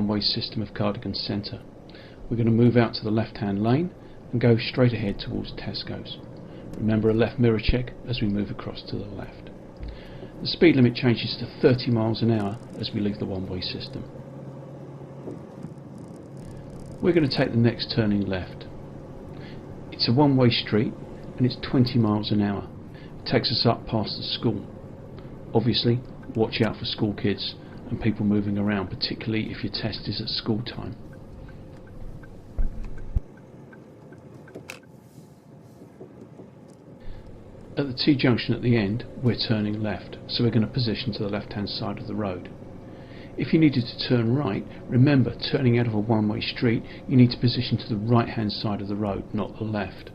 one-way system of Cardigan Centre. We're going to move out to the left-hand lane and go straight ahead towards Tesco's. Remember a left mirror check as we move across to the left. The speed limit changes to 30 miles an hour as we leave the one-way system. We're going to take the next turning left. It's a one-way street and it's 20 miles an hour. It takes us up past the school. Obviously, watch out for school kids and people moving around, particularly if your test is at school time. At the T-junction at the end, we're turning left, so we're going to position to the left-hand side of the road. If you needed to turn right, remember, turning out of a one-way street, you need to position to the right-hand side of the road, not the left.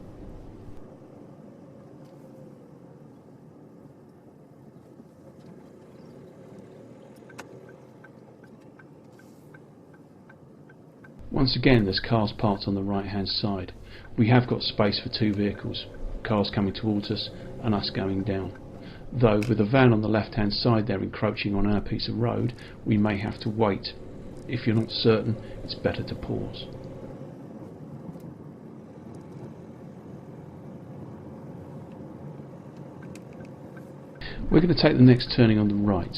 Once again, there's cars parked on the right-hand side. We have got space for two vehicles, cars coming towards us and us going down. Though with a van on the left-hand side there encroaching on our piece of road, we may have to wait. If you're not certain, it's better to pause. We're going to take the next turning on the right.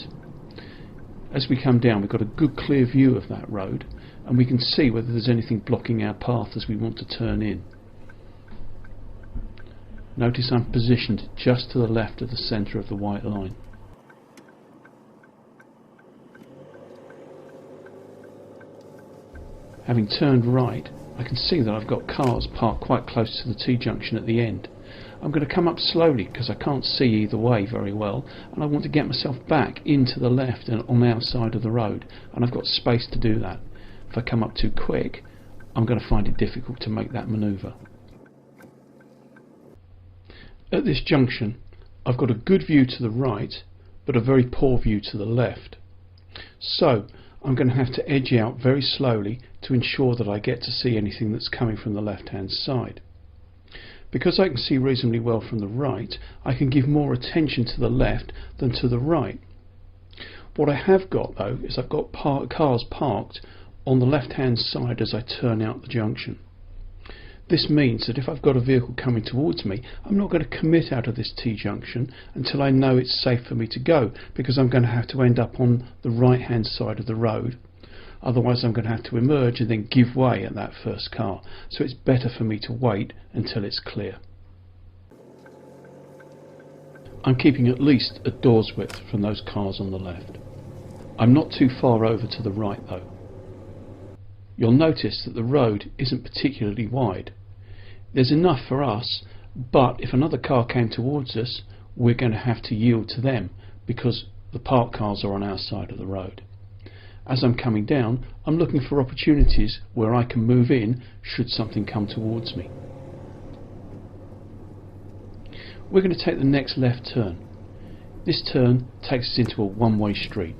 As we come down, we've got a good clear view of that road, and we can see whether there's anything blocking our path as we want to turn in. Notice I'm positioned just to the left of the centre of the white line. Having turned right, I can see that I've got cars parked quite close to the T-junction at the end. I'm going to come up slowly because I can't see either way very well, and I want to get myself back into the left and on our side of the road, and I've got space to do that. If I come up too quick, I'm going to find it difficult to make that manoeuvre. At this junction, I've got a good view to the right, but a very poor view to the left. So I'm going to have to edge out very slowly to ensure that I get to see anything that's coming from the left-hand side. Because I can see reasonably well from the right, I can give more attention to the left than to the right. What I have got though is I've got cars parked on the left-hand side as I turn out the junction. This means that if I've got a vehicle coming towards me, I'm not going to commit out of this T-junction until I know it's safe for me to go, because I'm going to have to end up on the right-hand side of the road. Otherwise I'm going to have to emerge and then give way at that first car. So it's better for me to wait until it's clear. I'm keeping at least a door's width from those cars on the left. I'm not too far over to the right though. You'll notice that the road isn't particularly wide. There's enough for us, but if another car came towards us, we're going to have to yield to them because the parked cars are on our side of the road. As I'm coming down, I'm looking for opportunities where I can move in should something come towards me. We're going to take the next left turn. This turn takes us into a one-way street.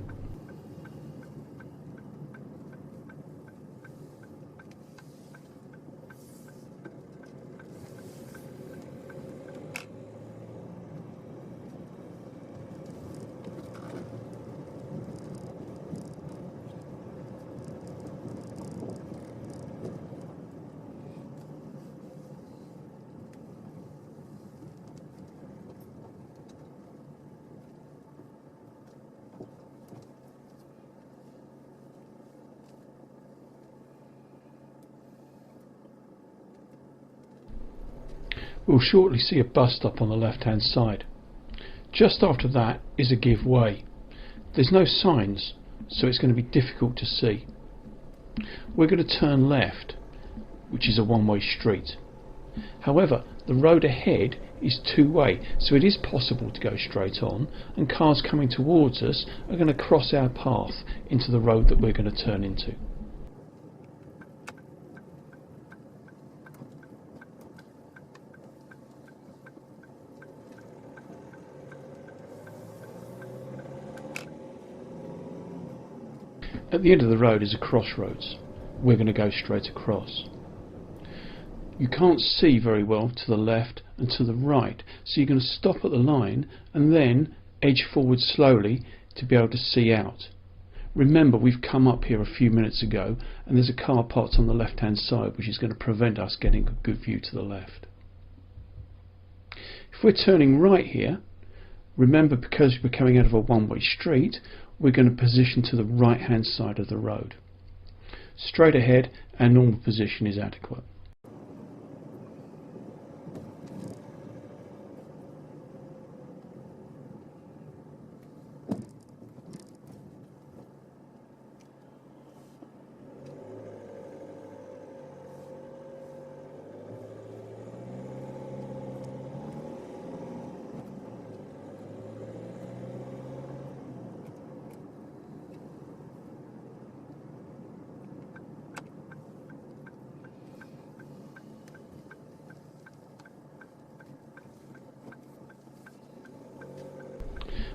We'll shortly see a bus stop on the left-hand side. Just after that is a give way. There's no signs, so it's going to be difficult to see. We're going to turn left, which is a one-way street. However, the road ahead is two-way, so it is possible to go straight on, and cars coming towards us are going to cross our path into the road that we're going to turn into. At the end of the road is a crossroads. We're going to go straight across. You can't see very well to the left and to the right, so you're going to stop at the line and then edge forward slowly to be able to see out. Remember, we've come up here a few minutes ago and there's a car parked on the left hand side which is going to prevent us getting a good view to the left. If we're turning right here, remember, because we're coming out of a one-way street, we're going to position to the right hand side of the road. Straight ahead, our normal position is adequate.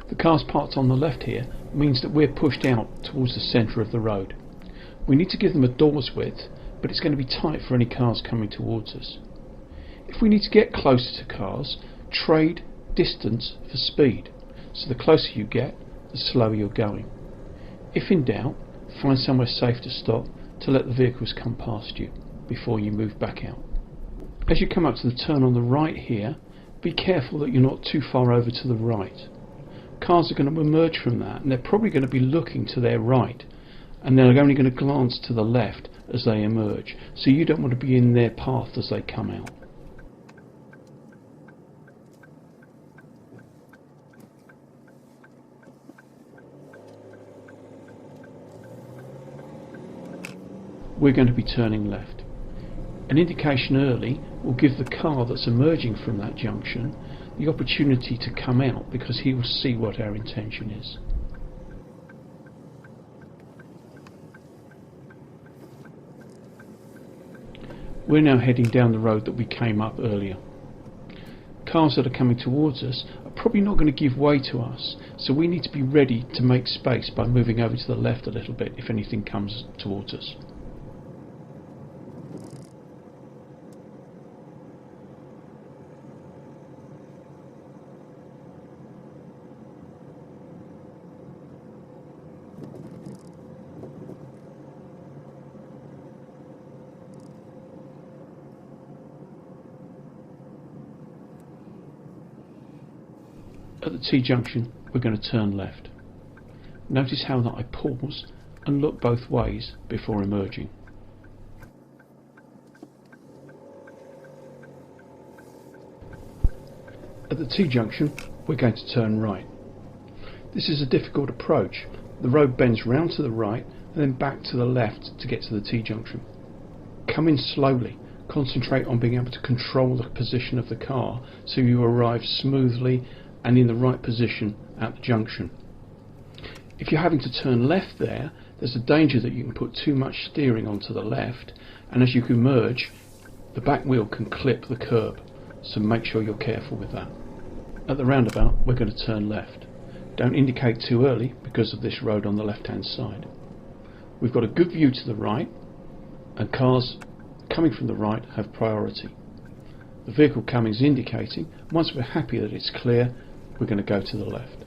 The cars parked on the left here means that we're pushed out towards the centre of the road. We need to give them a door's width, but it's going to be tight for any cars coming towards us. If we need to get closer to cars, trade distance for speed. So the closer you get, the slower you're going. If in doubt, find somewhere safe to stop to let the vehicles come past you before you move back out. As you come up to the turn on the right here, be careful that you're not too far over to the right. Cars are going to emerge from that and they're probably going to be looking to their right, and they're only going to glance to the left as they emerge, so you don't want to be in their path as they come out. We're going to be turning left. An indication early will give the car that's emerging from that junction the opportunity to come out, because he will see what our intention is. We're now heading down the road that we came up earlier. Cars that are coming towards us are probably not going to give way to us, so we need to be ready to make space by moving over to the left a little bit if anything comes towards us. At the T-junction, we're going to turn left. Notice how that I pause and look both ways before emerging. At the T-junction, we're going to turn right. This is a difficult approach. The road bends round to the right and then back to the left to get to the T-junction. Come in slowly. Concentrate on being able to control the position of the car so you arrive smoothly and in the right position at the junction. If you're having to turn left there, there's a danger that you can put too much steering onto the left, and as you can merge, the back wheel can clip the curb, so make sure you're careful with that. At the roundabout, we're going to turn left. Don't indicate too early because of this road on the left hand side. We've got a good view to the right, and cars coming from the right have priority. The vehicle coming is indicating. Once we're happy that it's clear, we're going to go to the left.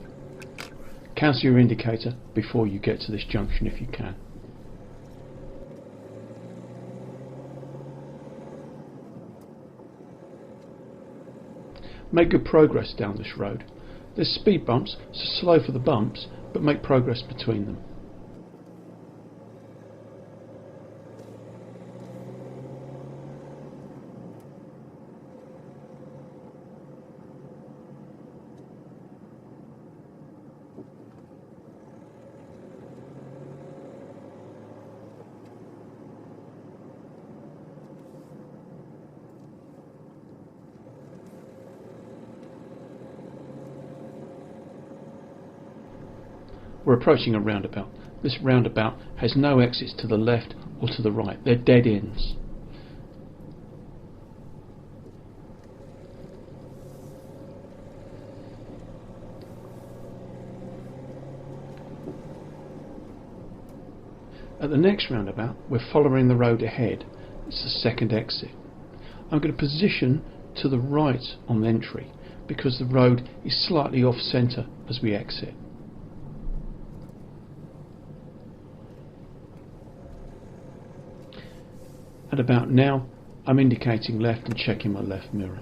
Cancel your indicator before you get to this junction if you can. Make good progress down this road. There's speed bumps, so slow for the bumps, but make progress between them. We're approaching a roundabout. This roundabout has no exits to the left or to the right. They're dead ends. At the next roundabout, we're following the road ahead. It's the second exit. I'm going to position to the right on entry because the road is slightly off centre as we exit. At about now, I'm indicating left and checking my left mirror.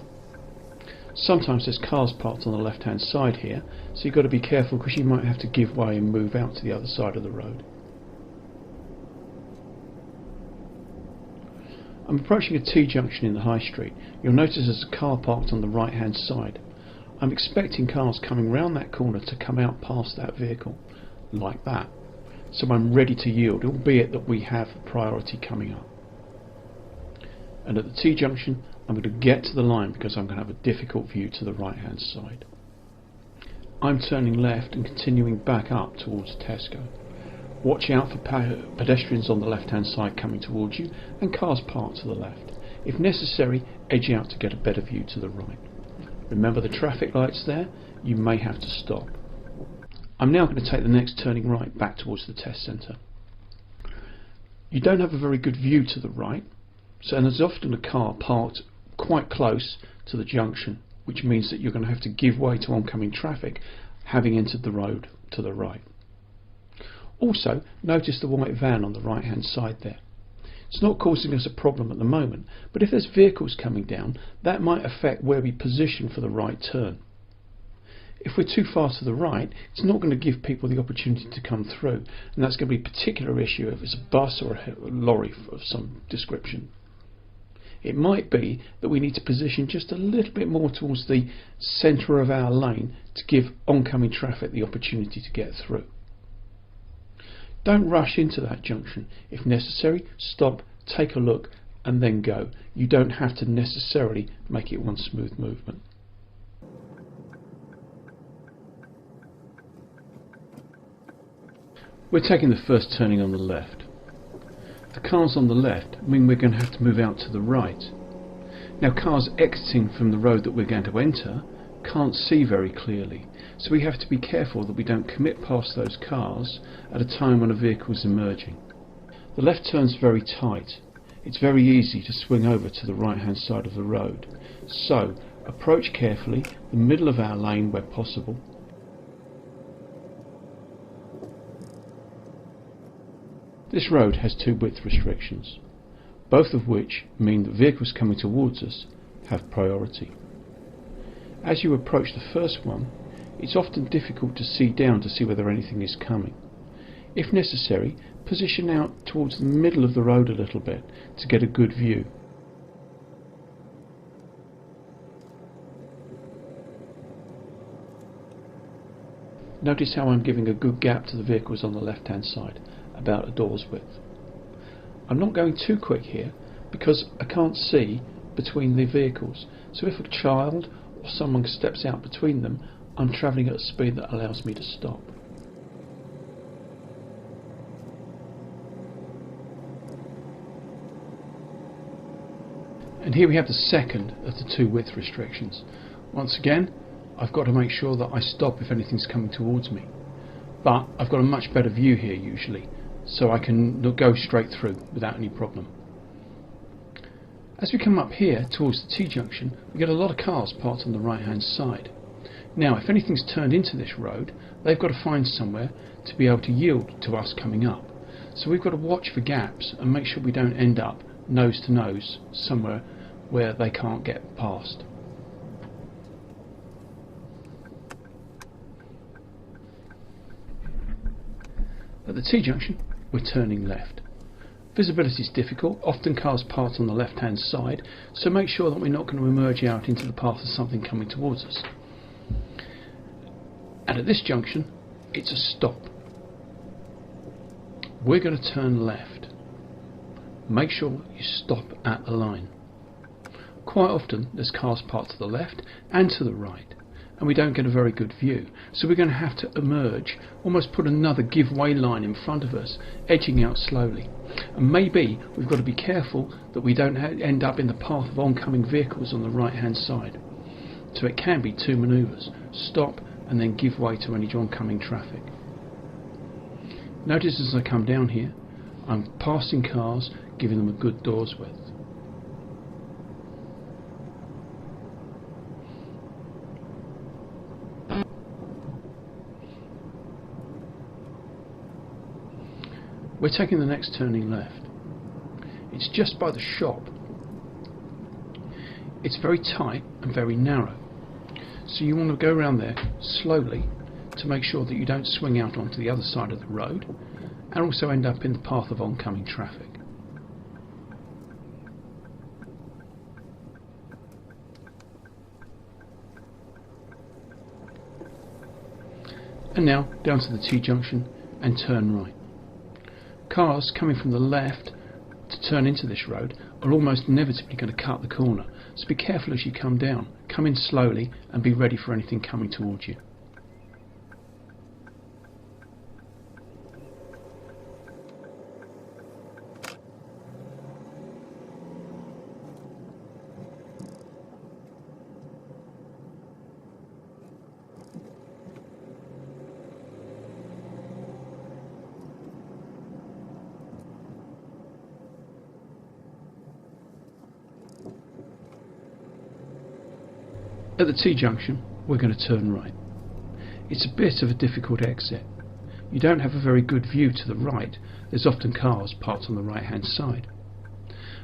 Sometimes there's cars parked on the left hand side here, so you've got to be careful because you might have to give way and move out to the other side of the road. I'm approaching a T-junction in the high street. You'll notice there's a car parked on the right hand side. I'm expecting cars coming round that corner to come out past that vehicle, like that. So I'm ready to yield, albeit that we have priority coming up. And at the T-junction, I'm going to get to the line because I'm going to have a difficult view to the right hand side. I'm turning left and continuing back up towards Tesco. Watch out for pedestrians on the left hand side coming towards you and cars parked to the left. If necessary, edge out to get a better view to the right. Remember the traffic lights there, you may have to stop. I'm now going to take the next turning right back towards the test centre. You don't have a very good view to the right, so there's often a car parked quite close to the junction, which means that you're going to have to give way to oncoming traffic having entered the road to the right. Also, notice the white van on the right hand side there. It's not causing us a problem at the moment, but if there's vehicles coming down, that might affect where we position for the right turn. If we're too far to the right, it's not going to give people the opportunity to come through, and that's going to be a particular issue if it's a bus or a lorry of some description. It might be that we need to position just a little bit more towards the centre of our lane to give oncoming traffic the opportunity to get through. Don't rush into that junction. If necessary, stop, take a look and then go. You don't have to necessarily make it one smooth movement. We're taking the first turning on the left. The cars on the left mean we're going to have to move out to the right. Now cars exiting from the road that we're going to enter can't see very clearly, so we have to be careful that we don't commit past those cars at a time when a vehicle is emerging. The left turn's very tight. It's very easy to swing over to the right hand side of the road, so approach carefully the middle of our lane where possible. This road has two width restrictions, both of which mean that vehicles coming towards us have priority. As you approach the first one, it's often difficult to see down to see whether anything is coming. If necessary, position out towards the middle of the road a little bit to get a good view. Notice how I'm giving a good gap to the vehicles on the left hand side, about a door's width. I'm not going too quick here because I can't see between the vehicles, so if a child or someone steps out between them, I'm travelling at a speed that allows me to stop. And here we have the second of the two width restrictions. Once again, I've got to make sure that I stop if anything's coming towards me, but I've got a much better view here usually, so I can go straight through without any problem. As we come up here towards the T-junction, we get a lot of cars parked on the right hand side. Now if anything's turned into this road, they've got to find somewhere to be able to yield to us coming up. So we've got to watch for gaps and make sure we don't end up nose to nose somewhere where they can't get past. At the T-junction, we're turning left. Visibility is difficult, often cars parked on the left hand side, so make sure that we're not going to emerge out into the path of something coming towards us. And at this junction, it's a stop. We're going to turn left. Make sure you stop at the line. Quite often there's cars parked to the left and to the right, and we don't get a very good view, so we're going to have to emerge, almost put another give way line in front of us, edging out slowly. And maybe we've got to be careful that we don't end up in the path of oncoming vehicles on the right hand side. So it can be two manoeuvres: stop and then give way to any oncoming traffic. Notice as I come down here, I'm passing cars, giving them a good door's width. We're taking the next turning left. It's just by the shop. It's very tight and very narrow, so you want to go around there slowly to make sure that you don't swing out onto the other side of the road and also end up in the path of oncoming traffic. And now down to the T-junction and turn right. Cars coming from the left to turn into this road are almost inevitably going to cut the corner, so be careful as you come down. Come in slowly and be ready for anything coming towards you. At the T-junction we're going to turn right. It's a bit of a difficult exit. You don't have a very good view to the right. There's often cars parked on the right hand side.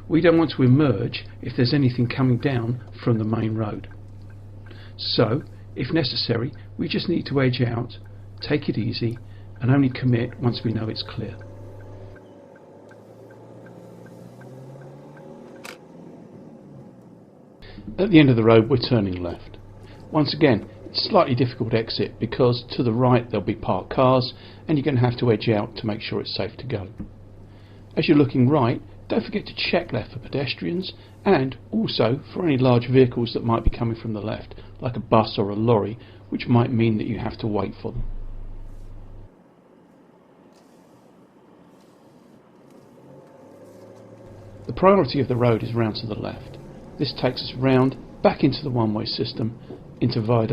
We don't want to emerge if there's anything coming down from the main road. So, if necessary, we just need to edge out, take it easy, and only commit once we know it's clear. At the end of the road we're turning left. Once again, it's a slightly difficult exit because to the right there'll be parked cars and you're going to have to edge out to make sure it's safe to go. As you're looking right, don't forget to check left for pedestrians and also for any large vehicles that might be coming from the left, like a bus or a lorry, which might mean that you have to wait for them. The priority of the road is round to the left. This takes us round, back into the one-way system, into Via